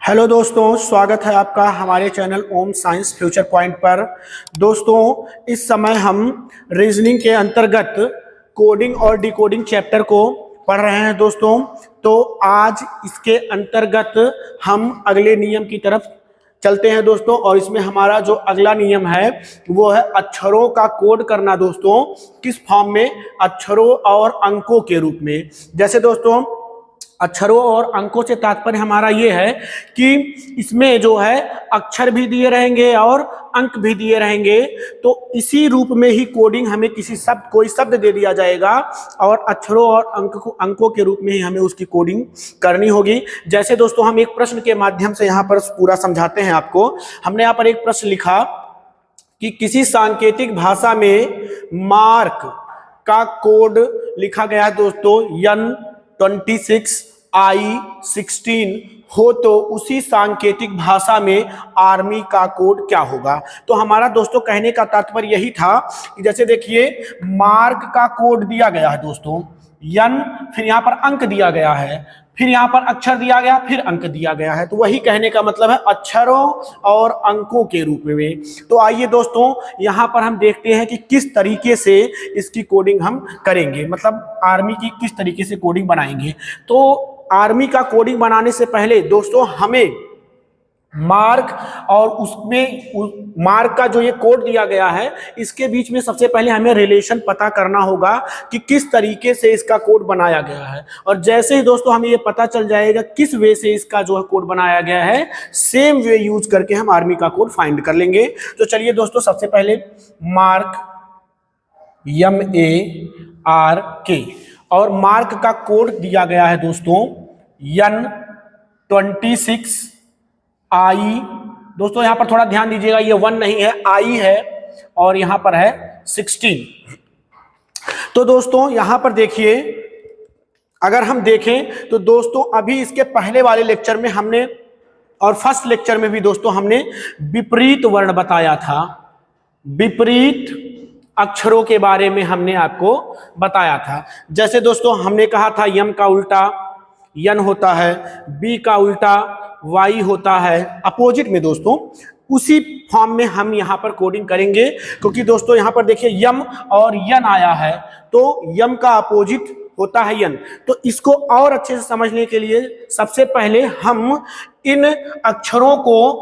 Hello दोस्तों, स्वागत है आपका हमारे चैनल ओम साइंस फ्यूचर पॉइंट पर। दोस्तों, इस समय हम रीजनिंग के अंतर्गत कोडिंग और डिकोडिंग चैप्टर को पढ़ रहे हैं दोस्तों। तो आज इसके अंतर्गत हम अगले नियम की तरफ चलते हैं दोस्तों। और इसमें हमारा जो अगला नियम है वो है अक्षरों का कोड करना दोस्तों। किस फॉर्म में? अक्षरों और अंकों के रूप में। जैसे दोस्तों, अक्षरों और अंकों से तात्पर्य हमारा ये है कि इसमें जो है अक्षर भी दिए रहेंगे और अंक भी दिए रहेंगे। तो इसी रूप में ही कोडिंग हमें कोई शब्द दे दिया जाएगा और अक्षरों और अंकों के रूप में ही हमें उसकी कोडिंग करनी होगी। जैसे दोस्तों, हम एक प्रश्न के माध्यम से यहाँ पर पूरा समझाते हैं आपको। हमने यहाँ पर एक प्रश्न लिखा कि किसी सांकेतिक भाषा में मार्क का कोड लिखा गया है दोस्तों N26 I16 हो, तो उसी सांकेतिक भाषा में आर्मी का कोड क्या होगा। तो हमारा दोस्तों कहने का तात्पर्य यही था कि जैसे देखिए, मार्क का कोड दिया गया है दोस्तों N, फिर यहाँ पर अंक दिया गया है, फिर यहाँ पर अक्षर दिया गया, फिर अंक दिया गया है। तो वही कहने का मतलब है अक्षरों और अंकों के रूप में। तो आइए दोस्तों, यहाँ पर हम देखते हैं कि किस तरीके से इसकी कोडिंग हम करेंगे, मतलब आर्मी की किस तरीके से कोडिंग बनाएंगे। तो आर्मी का कोडिंग बनाने से पहले दोस्तों हमें मार्क और उसमें मार्क का जो ये कोड दिया गया है, इसके बीच में सबसे पहले हमें रिलेशन पता करना होगा कि किस तरीके से इसका कोड बनाया गया है। और जैसे ही दोस्तों हमें ये पता चल जाएगा किस वे से इसका जो है कोड बनाया गया है, सेम वे यूज करके हम आर्मी का कोड फाइंड कर लेंगे। तो चलिए दोस्तों, सबसे पहले मार्क MARK, और मार्क का कोड दिया गया है दोस्तों N26 I। दोस्तों यहां पर थोड़ा ध्यान दीजिएगा, ये 1 नहीं है, I है, और यहां पर है 16। तो दोस्तों यहां पर देखिए, अगर हम देखें तो दोस्तों अभी इसके पहले वाले लेक्चर में हमने, और फर्स्ट लेक्चर में भी दोस्तों हमने विपरीत वर्ण बताया था। विपरीत अक्षरों के बारे में हमने आपको बताया था। जैसे दोस्तों हमने कहा था यम का उल्टा यन होता है, बी का उल्टा वाई होता है, अपोजिट में दोस्तों। उसी फॉर्म में हम यहाँ पर कोडिंग करेंगे, क्योंकि दोस्तों यहाँ पर देखिए यम और यन आया है, तो यम का अपोजिट होता है यन। तो इसको और अच्छे से समझने के लिए सबसे पहले हम इन अक्षरों को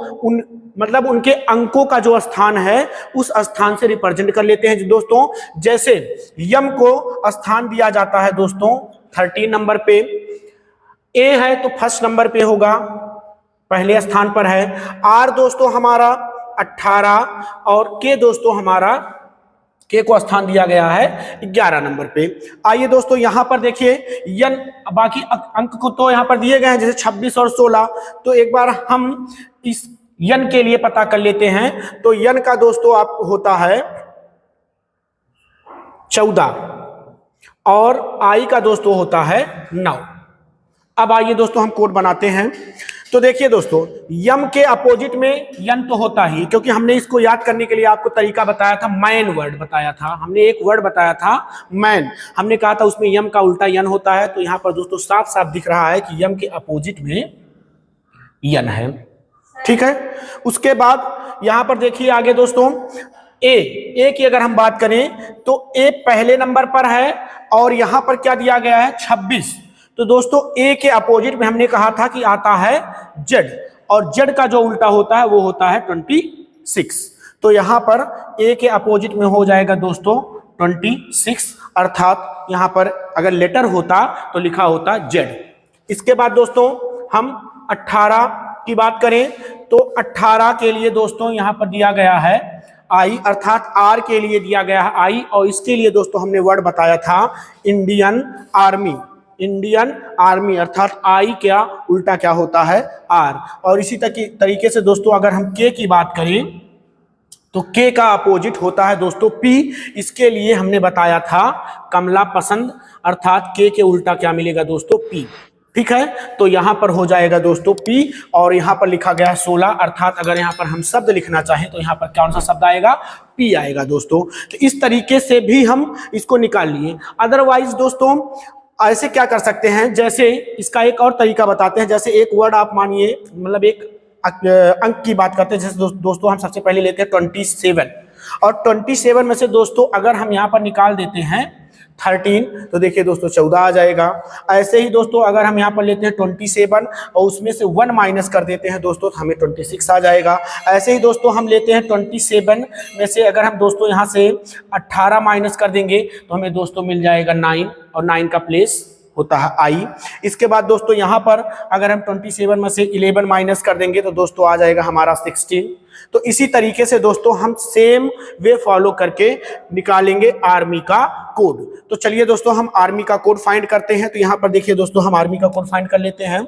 मतलब उनके अंकों का जो स्थान है उस स्थान से रिप्रेजेंट कर लेते हैं दोस्तों। जैसे यम को स्थान दिया जाता है दोस्तों 13 नंबर पे, ए है तो फर्स्ट नंबर पे होगा, पहले स्थान पर है। आर दोस्तों हमारा 18, और के दोस्तों हमारा के को स्थान दिया गया है 11 नंबर पे। आइए दोस्तों यहां पर देखिए यन, बाकी अंक को तो यहां पर दिए गए हैं जैसे 26 और 16। तो एक बार हम इस यन के लिए पता कर लेते हैं। तो यन का दोस्तों आप होता है 14, और आई का दोस्तों होता है 9। अब आइए दोस्तों हम कोड बनाते हैं। तो देखिए दोस्तों, यम के अपोजिट में यन तो होता ही, क्योंकि हमने इसको याद करने के लिए आपको तरीका बताया था, मैन वर्ड बताया था। हमने एक वर्ड बताया था मैन, हमने कहा था उसमें यम का उल्टा यन होता है। तो यहां पर दोस्तों साफ साफ दिख रहा है कि यम के अपोजिट में यन है, ठीक है। उसके बाद यहां पर देखिए आगे दोस्तों, ए की अगर हम बात करें तो ए पहले नंबर पर है, और यहां पर क्या दिया गया है 26। तो दोस्तों ए के अपोजिट में हमने कहा था कि आता है जेड, और जेड का जो उल्टा होता है वो होता है 26। तो यहां पर ए के अपोजिट में हो जाएगा दोस्तों 26, अर्थात यहां पर अगर लेटर होता तो लिखा होता जेड। इसके बाद दोस्तों हम 18 की बात करें तो 18 के लिए दोस्तों यहां पर दिया गया है आई, अर्थात आर के लिए दिया गया है आई, और इसके लिए दोस्तों हमने वर्ड बताया था इंडियन आर्मी। इंडियन आर्मी अर्थात आई क्या उल्टा क्या होता है आर। और इसी तरीके से दोस्तों अगर हम के की बात करें तो के का अपोजिट होता है दोस्तों पी। इसके लिए हमने बताया था कमला पसंद, अर्थात के उल्टा क्या मिलेगा दोस्तों पी, ठीक है। तो यहां पर हो जाएगा दोस्तों पी, और यहां पर लिखा गया है 16, अर्थात अगर यहां पर हम शब्द लिखना चाहें तो यहां पर कौन सा शब्द आएगा, पी आएगा दोस्तों। तो इस तरीके से भी हम इसको निकाल लिए। अदरवाइज दोस्तों ऐसे क्या कर सकते हैं, जैसे इसका एक और तरीका बताते हैं। जैसे एक वर्ड आप मानिए, मतलब एक अंक की बात करते हैं। जैसे दोस्तों हम सबसे पहले लेते हैं 27, और 27 में से दोस्तों अगर हम यहाँ पर निकाल देते हैं 13, तो देखिए दोस्तों 14 आ जाएगा। ऐसे ही दोस्तों अगर हम यहाँ पर लेते हैं 27 और उसमें से 1 माइनस कर देते हैं दोस्तों, तो हमें 26 आ जाएगा। ऐसे ही दोस्तों हम लेते हैं 27 में से अगर हम दोस्तों यहाँ से 18 माइनस कर देंगे तो हमें दोस्तों मिल जाएगा 9, और 9 का प्लेस होता है आई। इसके बाद दोस्तों यहाँ पर अगर हम 27 में से 11 माइनस कर देंगे तो दोस्तों आ जाएगा हमारा 16। तो इसी तरीके से दोस्तों हम सेम वे फॉलो करके निकालेंगे आर्मी का कोड। तो चलिए दोस्तों हम आर्मी का कोड फाइंड करते हैं। तो यहाँ पर देखिए दोस्तों हम आर्मी का कोड फाइंड कर लेते हैं,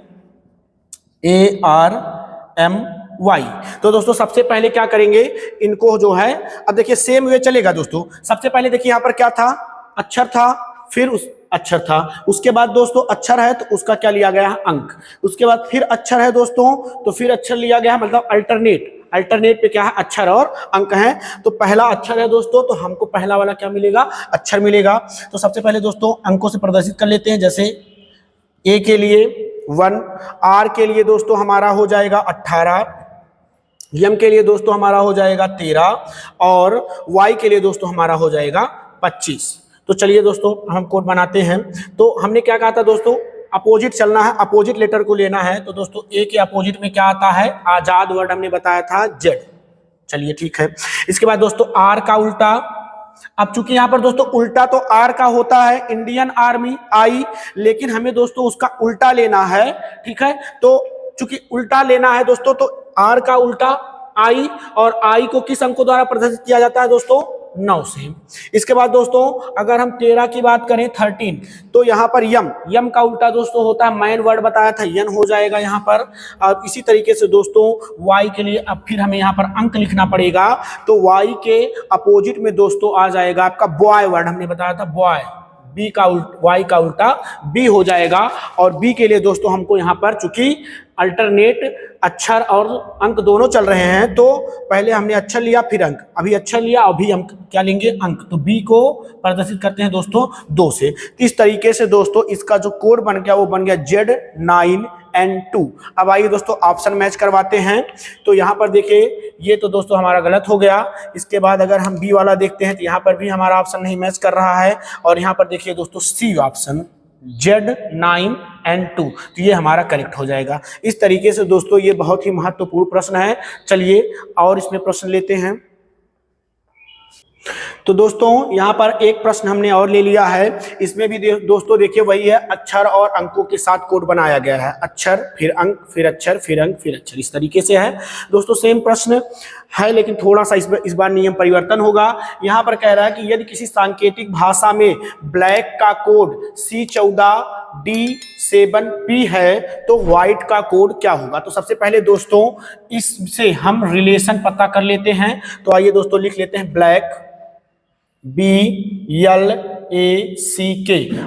ARMY। तो दोस्तों सबसे पहले क्या करेंगे, इनको जो है, अब देखिए सेम वे चलेगा दोस्तों। सबसे पहले देखिए यहाँ पर क्या था, अक्षर था, फिर उस अक्षर था, उसके बाद दोस्तों अक्षर है तो उसका क्या लिया गया है, अंक। उसके बाद फिर अक्षर है दोस्तों, तो फिर अक्षर लिया गया है, मतलब अल्टरनेट पे क्या है, अक्षर और अंक है। तो पहला अक्षर है दोस्तों, तो हमको पहला वाला क्या मिलेगा, अक्षर मिलेगा। तो सबसे पहले दोस्तों अंकों से प्रदर्शित कर लेते हैं। जैसे ए के लिए 1, आर के लिए दोस्तों हमारा हो जाएगा 18, एम के लिए दोस्तों हमारा हो जाएगा 13, और वाई के लिए दोस्तों हमारा हो जाएगा 25। तो चलिए दोस्तों हम कोड बनाते हैं। तो हमने क्या कहा था दोस्तों, अपोजिट चलना है, अपोजिट लेटर को लेना है। तो दोस्तों ए के अपोजिट में क्या आता है, आजाद वर्ड हमने बताया था जेड। चलिए ठीक है। इसके बाद दोस्तों आर का उल्टा, अब चूंकि यहाँ पर दोस्तों उल्टा तो आर का होता है इंडियन आर्मी आई, लेकिन हमें दोस्तों उसका उल्टा लेना है, ठीक है। तो चूंकि उल्टा लेना है दोस्तों, तो आर का उल्टा आई, और आई को किस अंकों द्वारा प्रदर्शित किया जाता है दोस्तों, 9 से। इसके बाद दोस्तों अगर हम 13 की बात करें 13, तो यहाँ पर यम का उल्टा दोस्तों होता है, मैन वर्ड बताया था, यन हो जाएगा यहाँ पर। और इसी तरीके से दोस्तों वाई के लिए अब फिर हमें यहाँ पर अंक लिखना पड़ेगा। तो वाई के अपोजिट में दोस्तों आ जाएगा आपका बॉय वर्ड, हमने बताया था बॉय, बी का वाई का उल्टा बी हो जाएगा। और बी के लिए दोस्तों हमको यहाँ पर चूंकि अल्टरनेट अक्षर और अंक दोनों चल रहे हैं, तो पहले हमने अक्षर लिया फिर अंक, अभी अक्षर लिया अभी हम क्या लेंगे, अंक। तो बी को प्रदर्शित करते हैं दोस्तों 2 से। इस तरीके से दोस्तों इसका जो कोड बन गया वो बन गया Z9N2। अब आइए दोस्तों ऑप्शन मैच करवाते हैं। तो यहाँ पर देखिए ये तो दोस्तों हमारा गलत हो गया। इसके बाद अगर हम बी वाला देखते हैं तो यहाँ पर भी हमारा ऑप्शन नहीं मैच कर रहा है। और यहाँ पर देखिए दोस्तों सी ऑप्शन Z9N2, तो ये हमारा करेक्ट हो जाएगा। इस तरीके से दोस्तों ये बहुत ही महत्वपूर्ण प्रश्न है। चलिए और इसमें प्रश्न लेते हैं। तो दोस्तों यहाँ पर एक प्रश्न हमने और ले लिया है। इसमें भी दोस्तों देखिए वही है, अक्षर और अंकों के साथ कोड बनाया गया है, अक्षर फिर अंक फिर अक्षर फिर अंक फिर अक्षर, इस तरीके से है दोस्तों। सेम प्रश्न है लेकिन थोड़ा सा इस बार नियम परिवर्तन होगा। यहाँ पर कह रहा है कि यदि किसी सांकेतिक भाषा में ब्लैक का कोड C14D7P है तो व्हाइट का कोड क्या होगा। तो सबसे पहले दोस्तों इससे हम रिलेशन पता कर लेते हैं। तो आइए दोस्तों लिख लेते हैं ब्लैक BLACK,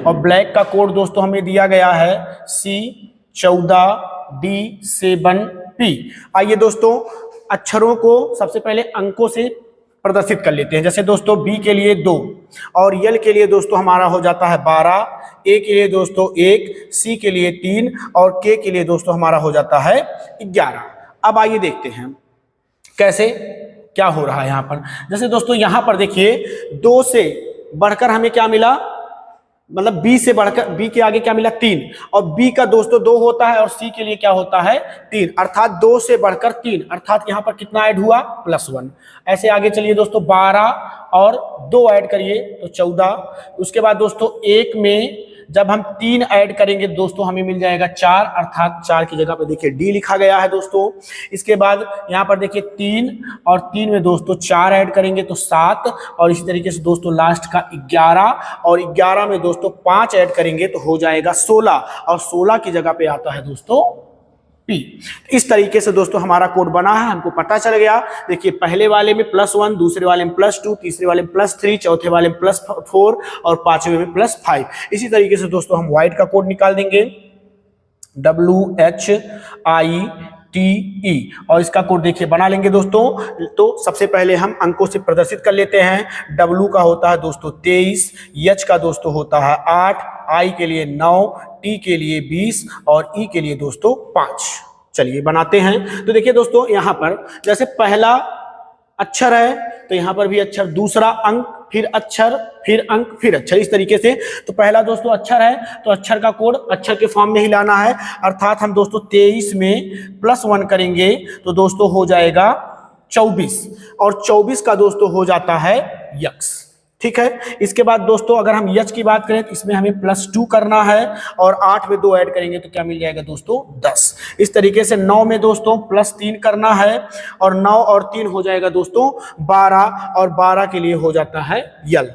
और ब्लैक का कोड दोस्तों हमें दिया गया है C14D7P। आइए दोस्तों अक्षरों को सबसे पहले अंकों से प्रदर्शित कर लेते हैं। जैसे दोस्तों B के लिए 2, और L के लिए दोस्तों हमारा हो जाता है 12, A के लिए दोस्तों 1, C के लिए 3, और K के लिए दोस्तों हमारा हो जाता है 11। अब आइए देखते हैं कैसे क्या हो रहा है यहाँ पर। जैसे दोस्तों यहाँ पर देखिए 2 से बढ़कर हमें क्या मिला, मतलब B से बढ़कर B के आगे क्या मिला 3, और B का दोस्तों 2 होता है और C के लिए क्या होता है 3, अर्थात 2 से बढ़कर 3, अर्थात यहाँ पर कितना ऐड हुआ +1। ऐसे आगे चलिए दोस्तों 12 और 2 ऐड करिए तो 14। उसके बाद दोस्तों 1 में जब हम 3 ऐड करेंगे दोस्तों हमें मिल जाएगा 4, अर्थात 4 की जगह पर देखिए D लिखा गया है दोस्तों। इसके बाद यहाँ पर देखिए 3 और 3 में दोस्तों 4 ऐड करेंगे तो 7, और इसी तरीके से दोस्तों लास्ट का 11, और 11 में दोस्तों 5 ऐड करेंगे तो हो जाएगा 16, और 16 की जगह पे आता है दोस्तों P। इस तरीके से दोस्तों हमारा कोड बना है, हमको पता चल गया। देखिए पहले वाले में +1, दूसरे वाले में +2, तीसरे वाले में +3, चौथे वाले में +4 और पांचवें में +5। इसी तरीके से दोस्तों हम व्हाइट का कोड निकाल देंगे WHITE TE। और इसका कोड देखिए बना लेंगे दोस्तों। तो सबसे पहले हम अंकों से प्रदर्शित कर लेते हैं। W का होता है दोस्तों 23, H का दोस्तों होता है 8, I के लिए 9, T के लिए 20 और E के लिए दोस्तों 5। चलिए बनाते हैं। तो देखिए दोस्तों यहाँ पर जैसे पहला अक्षर है तो यहाँ पर भी अक्षर, दूसरा अंक, फिर अक्षर, फिर अंक, फिर अक्षर, इस तरीके से। तो पहला दोस्तों अक्षर है तो अक्षर का कोड अक्षर के फॉर्म में ही लाना है। अर्थात हम दोस्तों 23 में +1 करेंगे तो दोस्तों हो जाएगा 24 और 24 का दोस्तों हो जाता है यक्स। ठीक है। इसके बाद दोस्तों अगर हम यच की बात करें तो इसमें हमें +2 करना है और 8 में 2 ऐड करेंगे तो क्या मिल जाएगा दोस्तों 10। इस तरीके से 9 में दोस्तों +3 करना है और 9 और 3 हो जाएगा दोस्तों 12 और 12 के लिए हो जाता है यल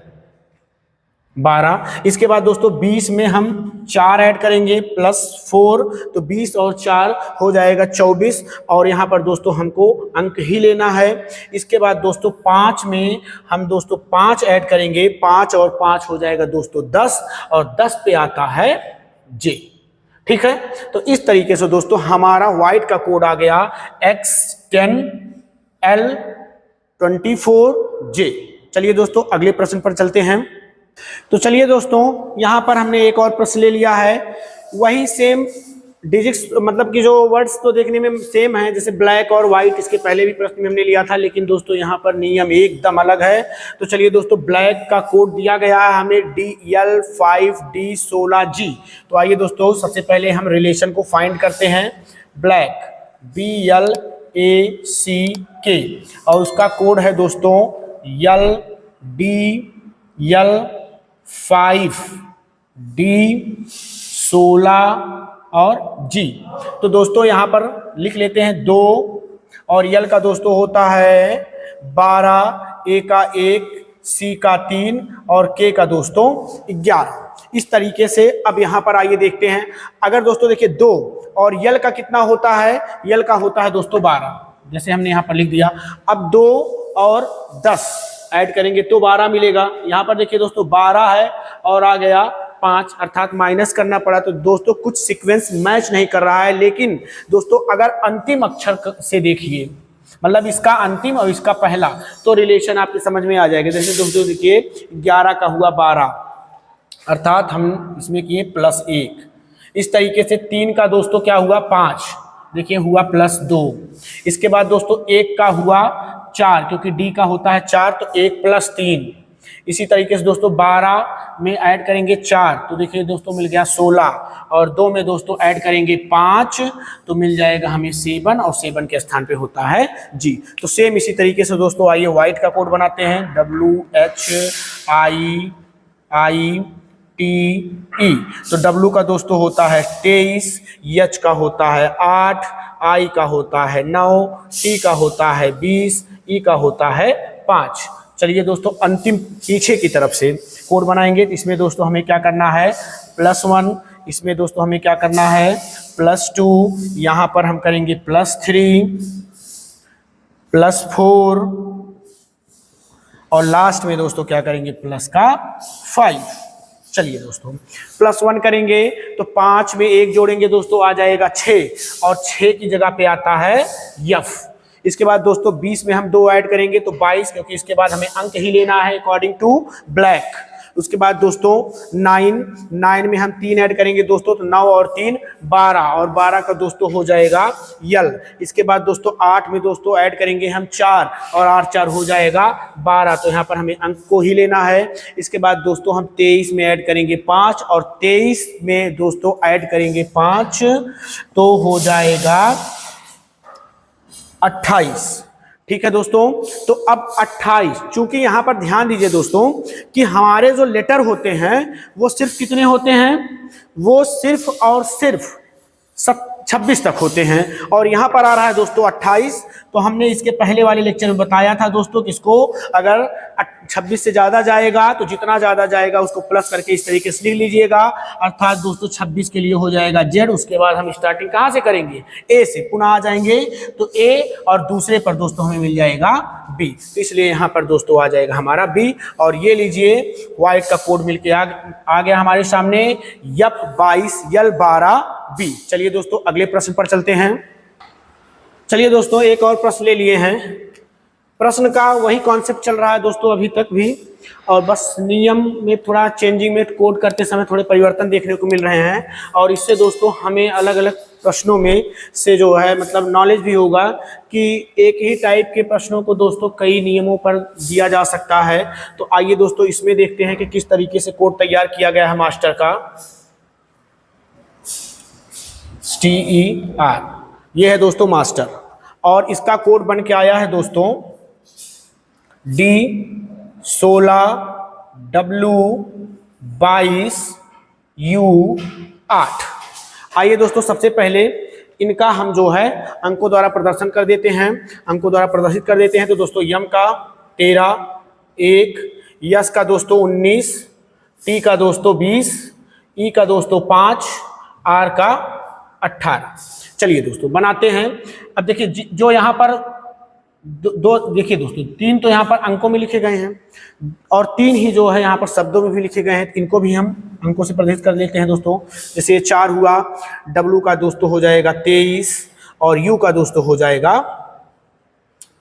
12। इसके बाद दोस्तों 20 में हम 4 ऐड करेंगे +4 तो 20 और 4 हो जाएगा 24 और यहाँ पर दोस्तों हमको अंक ही लेना है। इसके बाद दोस्तों 5 में हम दोस्तों 5 ऐड करेंगे, 5 और 5 हो जाएगा दोस्तों 10 और 10 पे आता है J। ठीक है। तो इस तरीके से दोस्तों हमारा व्हाइट का कोड आ गया X10 L24J। चलिए दोस्तों अगले प्रश्न पर चलते हैं। तो चलिए दोस्तों यहां पर हमने एक और प्रश्न ले लिया है। वही सेम डिजिट्स, मतलब कि जो वर्ड्स तो देखने में सेम है, जैसे ब्लैक और व्हाइट, इसके पहले भी प्रश्न में हमने लिया था, लेकिन दोस्तों यहां पर नियम एकदम अलग है। तो चलिए दोस्तों ब्लैक का कोड दिया गया है हमें DL5D16G। तो आइए दोस्तों सबसे पहले हम रिलेशन को फाइंड करते हैं। ब्लैक BLACK और उसका कोड है दोस्तों LDL5D16 और G। तो दोस्तों यहां पर लिख लेते हैं 2 और यल का दोस्तों होता है 12, ए का 1, सी का 3 और के का दोस्तों 11। इस तरीके से अब यहां पर आइए देखते हैं। अगर दोस्तों देखिए 2 और यल का कितना होता है, यल का होता है दोस्तों 12, जैसे हमने यहां पर लिख दिया। अब 2 और 10 ऐड करेंगे तो 12 मिलेगा। यहां पर देखिए दोस्तों 12 है और आ गया 5, अर्थात माइनस करना पड़ा। तो दोस्तों कुछ सीक्वेंस मैच नहीं कर रहा है, लेकिन दोस्तों अगर अंतिम अक्षर से देखिए, मतलब इसका अंतिम और इसका पहला, तो रिलेशन आपके समझ में आ जाएगा। जैसे दोस्तों देखिए 11 का हुआ 12, अर्थात हम इसमें किए +1। इस तरीके से 3 का दोस्तों क्या हुआ 5, देखिए हुआ +2। इसके बाद दोस्तों 1 का हुआ 4, क्योंकि डी का होता है 4 तो 1 + 3। इसी तरीके से दोस्तों 12 में ऐड करेंगे 4 तो देखिए दोस्तों मिल गया 16 और 2 में दोस्तों ऐड करेंगे 5 तो मिल जाएगा हमें 7 और 7 के स्थान पे होता है जी। तो सेम इसी तरीके से दोस्तों आइए व्हाइट का कोड बनाते हैं WHIITE। तो W का दोस्तों होता है 23, H का होता है 8, I का होता है 9, T का होता है 20, E का होता है 5। चलिए दोस्तों अंतिम पीछे की तरफ से कोड बनाएंगे। इसमें दोस्तों हमें क्या करना है +1, इसमें दोस्तों हमें क्या करना है +2, यहाँ पर हम करेंगे +3, +4 और लास्ट में दोस्तों क्या करेंगे +5। चलिए दोस्तों +1 करेंगे तो 5 में 1 जोड़ेंगे दोस्तों आ जाएगा 6 और 6 की जगह पे आता है F। इसके बाद दोस्तों 20 में हम 2 ऐड करेंगे तो 22, क्योंकि इसके बाद हमें अंक ही लेना है अकॉर्डिंग टू ब्लैक। उसके बाद दोस्तों 9 में हम 3 ऐड करेंगे दोस्तों तो 9 और 3 12 और 12 का दोस्तों हो जाएगा यल। इसके बाद दोस्तों 8 में दोस्तों ऐड करेंगे हम 4 और 8 4 हो जाएगा 12, तो यहाँ पर हमें अंक को ही लेना है। इसके बाद दोस्तों हम 23 में ऐड करेंगे 5 और 23 में दोस्तों ऐड करेंगे 5 तो हो जाएगा 28। ठीक है दोस्तों। तो अब 28, चूंकि यहां पर ध्यान दीजिए दोस्तों कि हमारे जो लेटर होते हैं वो सिर्फ कितने होते हैं, वो सिर्फ और सिर्फ 26 तक होते हैं और यहां पर आ रहा है दोस्तों 28। तो हमने इसके पहले वाले लेक्चर में बताया था दोस्तों किसको, अगर 26 से ज्यादा जाएगा तो जितना ज्यादा जाएगा उसको प्लस करके इस तरीके से लिख लीजिएगा। अर्थात दोस्तों 26 के लिए हो जाएगा Z। उसके बाद हम स्टार्टिंग कहां से करेंगे, A से, पुनः आ जाएंगे तो A और दूसरे पर दोस्तों हमें मिल जाएगा B, तो इसलिए यहां पर दोस्तों आ जाएगा हमारा B। और ये लीजिए व्हाइट का कोड मिलके आ गया हमारे सामने YF22 L12B। चलिए दोस्तों अगले प्रश्न पर चलते हैं। चलिए दोस्तों, एक और प्रश्न ले लिए हैं। प्रश्न का वही कॉन्सेप्ट चल रहा है दोस्तों अभी तक भी, और बस नियम में थोड़ा चेंजिंग में कोड करते समय थोड़े परिवर्तन देखने को मिल रहे हैं। और इससे दोस्तों हमें अलग अलग प्रश्नों में से जो है मतलब नॉलेज भी होगा कि एक ही टाइप के प्रश्नों को दोस्तों कई नियमों पर दिया जा सकता है। तो आइए दोस्तों इसमें देखते हैं कि किस तरीके से कोड तैयार किया गया है मास्टर का। TER ये है दोस्तों मास्टर, और इसका कोड बन के आया है दोस्तों D16W22U8। आइए दोस्तों सबसे पहले इनका हम जो है अंकों द्वारा प्रदर्शन कर देते हैं, अंकों द्वारा प्रदर्शित कर देते हैं। तो दोस्तों यम का 13, 1, यस का दोस्तों 19, टी का दोस्तों 20, ई का दोस्तों 5, आर का 18। चलिए दोस्तों बनाते हैं। अब देखिए जो यहाँ पर दो देखिए दोस्तों 3 तो यहाँ पर अंकों में लिखे गए हैं और 3 ही जो है यहाँ पर शब्दों में भी लिखे गए हैं। इनको भी हम अंकों से प्रदर्शित कर लेते हैं दोस्तों। जैसे 4 हुआ, W का दोस्तों हो जाएगा 23 और U का दोस्तों हो जाएगा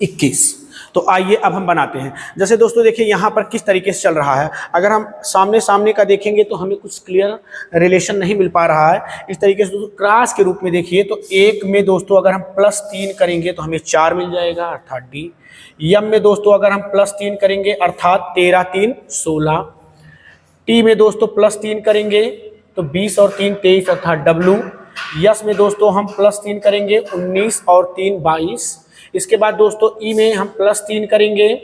21। तो आइए अब हम बनाते हैं। जैसे दोस्तों देखिए यहाँ पर किस तरीके से चल रहा है। अगर हम सामने सामने का देखेंगे तो हमें कुछ क्लियर रिलेशन नहीं मिल पा रहा है। इस तरीके से दोस्तों क्रॉस के रूप में देखिए तो 1 में दोस्तों अगर हम +3 करेंगे तो हमें 4 मिल जाएगा अर्थात D। यम में दोस्तों अगर हम +3 करेंगे अर्थात 13 3 16। टी में दोस्तों +3 करेंगे तो 20 और 3 23 अर्थात W। यस में दोस्तों हम +3 करेंगे 19 और 3 22। इसके बाद दोस्तों ई में हम +3 करेंगे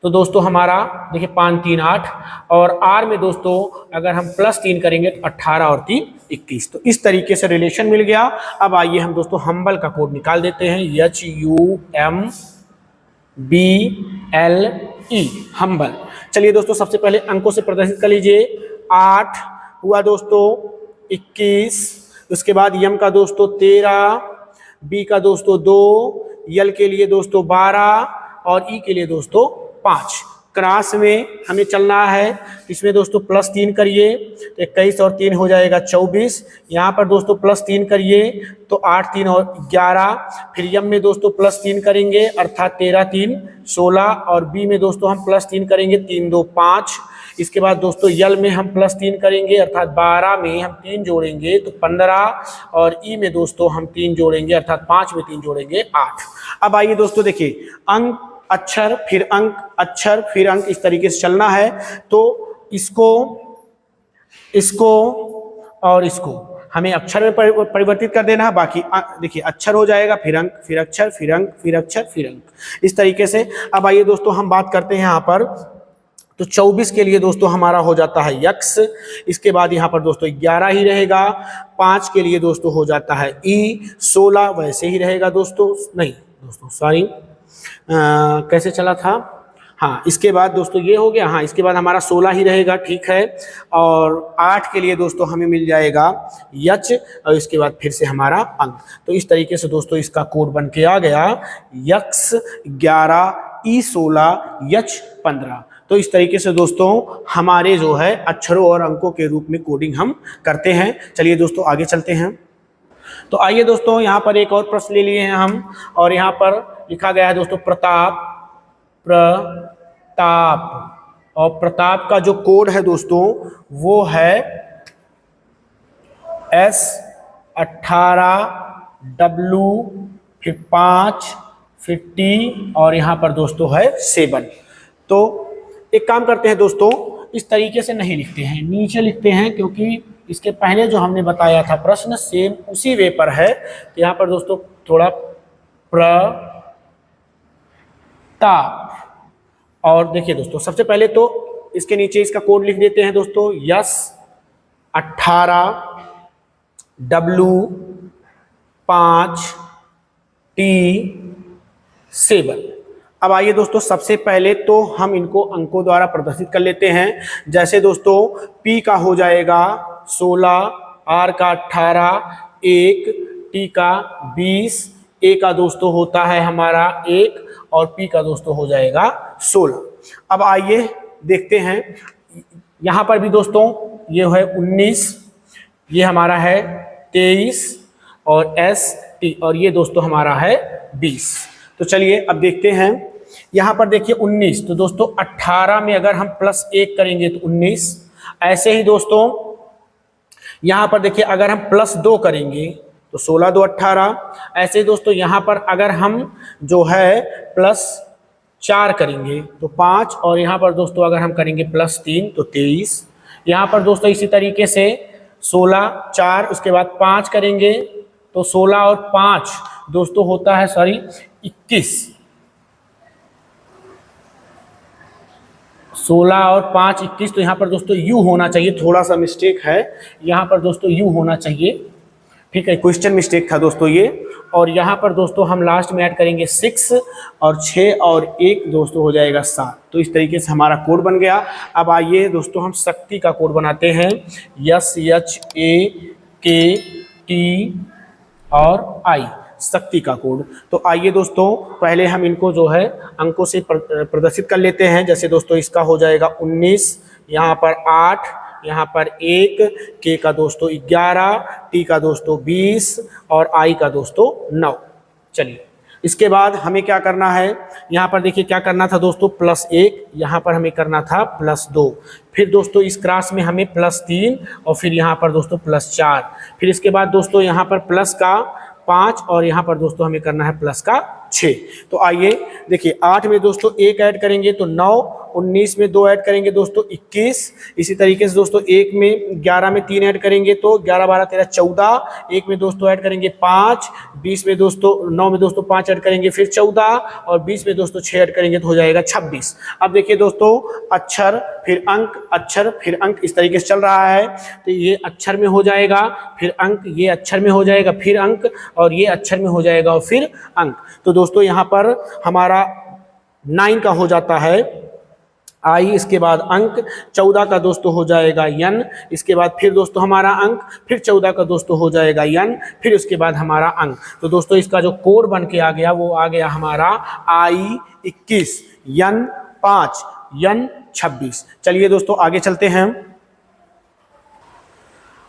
तो दोस्तों हमारा देखिए 5 3 8। और आर में दोस्तों अगर हम +3 करेंगे तो 18 और 3 21। तो इस तरीके से रिलेशन मिल गया। अब आइए हम दोस्तों हम्बल का कोड निकाल देते हैं। HUMBLE humble. चलिए दोस्तों सबसे पहले अंकों से प्रदर्शित कर लीजिए। 8 हुआ दोस्तों 21, उसके बाद यम का दोस्तों 13, बी का दोस्तों 2, यल के लिए दोस्तों 12 और ई के लिए दोस्तों 5। क्रॉस में हमें चलना है, इसमें दोस्तों +3 करिए तो 21 और 3 हो जाएगा 24। यहाँ पर दोस्तों +3 करिए तो 8 3 और 11। फिर यम में दोस्तों +3 करेंगे अर्थात 13 3 16 और बी में दोस्तों हम +3 करेंगे 3 2 5। इसके बाद दोस्तों यल में हम +3 करेंगे अर्थात 12 में हम 3 जोड़ेंगे तो 15 और ई में दोस्तों हम 3 जोड़ेंगे अर्थात 5 में 3 जोड़ेंगे 8। अब आइए दोस्तों देखिए अंक अक्षर फिर अंक अक्षर फिर अंक इस तरीके से चलना है। तो इसको और इसको हमें अक्षर में परिवर्तित कर देना है। बाकी देखिए अक्षर हो जाएगा फिर अंक फिर अक्षर फिर अंक फिर अक्षर फिर अंक इस तरीके से। अब आइए दोस्तों हम बात करते हैं यहाँ पर। तो 24 के लिए दोस्तों हमारा हो जाता है यक्स। इसके बाद यहाँ पर दोस्तों 11 ही रहेगा। 5 के लिए दोस्तों हो जाता है ई। 16 वैसे ही रहेगा दोस्तों, नहीं दोस्तों सॉरी कैसे चला था, हाँ इसके बाद दोस्तों ये हो गया। हाँ इसके बाद हमारा 16 ही रहेगा, ठीक है। और 8 के लिए दोस्तों हमें मिल जाएगा यच और इसके बाद फिर से हमारा अंक। तो इस तरीके से दोस्तों इसका कोड बन के आ गया यक्स 11 ई 16 यच 15। तो इस तरीके से दोस्तों हमारे जो है अक्षरों और अंकों के रूप में कोडिंग हम करते हैं। चलिए दोस्तों आगे चलते हैं। तो आइए दोस्तों यहाँ पर एक और प्रश्न ले लिए हैं हम, और यहाँ पर लिखा गया है दोस्तों प्रताप। और प्रताप का जो कोड है दोस्तों वो है S18W फिर 5 फिर T और यहाँ पर दोस्तों है 7। तो एक काम करते हैं दोस्तों, इस तरीके से नहीं लिखते हैं, नीचे लिखते हैं, क्योंकि इसके पहले जो हमने बताया था प्रश्न सेम उसी वे पर है। तो यहाँ पर दोस्तों थोड़ा प्रताप। और देखिए दोस्तों सबसे पहले तो इसके नीचे इसका कोड लिख देते हैं दोस्तों S18W5T7। अब आइए दोस्तों सबसे पहले तो हम इनको अंकों द्वारा प्रदर्शित कर लेते हैं। जैसे दोस्तों P का हो जाएगा 16, R का 18, 1, T का 20, A का दोस्तों होता है हमारा 1 और P का दोस्तों हो जाएगा 16। अब आइए देखते हैं, यहाँ पर भी दोस्तों ये है 19, ये हमारा है 23 और S और ये दोस्तों हमारा है 20। तो चलिए अब देखते हैं, यहाँ पर देखिए 19, तो दोस्तों 18 में अगर हम +1 करेंगे तो 19। ऐसे ही दोस्तों यहाँ पर देखिए अगर हम +2 करेंगे तो 16 2 18। ऐसे ही दोस्तों यहाँ पर अगर हम जो है +4 करेंगे तो 5, और यहाँ पर दोस्तों अगर हम करेंगे +3 तो 23। यहाँ पर दोस्तों इसी तरीके से 16 4 उसके बाद 5 करेंगे तो 16 और 5 दोस्तों होता है 21। 16 और 5 21, तो यहाँ पर दोस्तों यू होना चाहिए, थोड़ा सा मिस्टेक है, यहाँ पर दोस्तों यू होना चाहिए, ठीक है, क्वेश्चन मिस्टेक था दोस्तों ये। और यहाँ पर दोस्तों हम लास्ट में ऐड करेंगे 6 और 6 और 1 दोस्तों हो जाएगा 7। तो इस तरीके से हमारा कोड बन गया। अब आइए दोस्तों हम शक्ति का कोड बनाते हैं, SHAKT और I, शक्ति का कोड। तो आइए दोस्तों पहले हम इनको जो है अंकों से प्रदर्शित कर लेते हैं। जैसे दोस्तों इसका हो जाएगा 19, यहाँ पर 8, यहाँ पर 1, K का दोस्तों 11, T का दोस्तों 20 और I का दोस्तों 9। चलिए इसके बाद हमें क्या करना है, यहाँ पर देखिए क्या करना था दोस्तों, +1, यहाँ पर हमें करना था +2, फिर दोस्तों इस क्रॉस में हमें +3 और फिर यहाँ पर दोस्तों +4, फिर इसके बाद दोस्तों यहाँ पर प्लस का 5 और यहाँ पर दोस्तों हमें करना है प्लस का 6। तो आइए देखिए 8 में दोस्तों 1 ऐड करेंगे तो 9, 19 में 2 ऐड करेंगे दोस्तों 21, इसी तरीके से दोस्तों 1 में 11 में 3 ऐड करेंगे तो 11 12 13 14, 1 में दोस्तों ऐड करेंगे 5, 20 में दोस्तों 9 में दोस्तों 5 ऐड करेंगे फिर 14 और 20 में दोस्तों 6 ऐड करेंगे तो हो जाएगा 26। अब देखिए दोस्तों अक्षर फिर अंक, अक्षर फिर अंक, इस तरीके से चल रहा है। तो ये अक्षर में हो जाएगा फिर अंक, ये अक्षर में हो जाएगा फिर अंक, और ये अक्षर में हो जाएगा और फिर अंक। तो दोस्तों यहाँ पर हमारा 9 का हो जाता है I, इसके बाद अंक, 14 का दोस्तों हो जाएगा N, इसके बाद फिर दोस्तों हमारा अंक, फिर 14 का दोस्तों हो जाएगा N, फिर उसके बाद हमारा अंक। तो दोस्तों इसका जो कोड बन के आ गया वो आ गया हमारा I 21, N 5, N 26। चलिए दोस्तों आगे चलते हैं।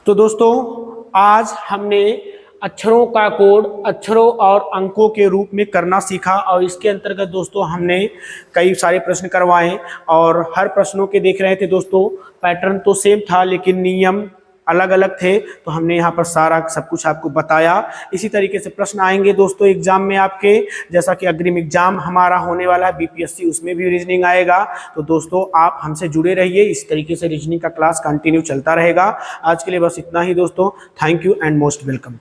तो दोस्तों आज हमने अक्षरों का कोड अक्षरों और अंकों के रूप में करना सीखा, और इसके अंतर्गत दोस्तों हमने कई सारे प्रश्न करवाए और हर प्रश्नों के देख रहे थे दोस्तों पैटर्न तो सेम था लेकिन नियम अलग अलग थे। तो हमने यहाँ पर सारा सब कुछ आपको बताया। इसी तरीके से प्रश्न आएंगे दोस्तों एग्जाम में आपके, जैसा कि अग्रिम एग्जाम हमारा होने वाला है BPSC, उसमें भी रीजनिंग आएगा। तो दोस्तों आप हमसे जुड़े रहिए, इस तरीके से रीजनिंग का क्लास कंटिन्यू चलता रहेगा। आज के लिए बस इतना ही दोस्तों, thank you and most welcome.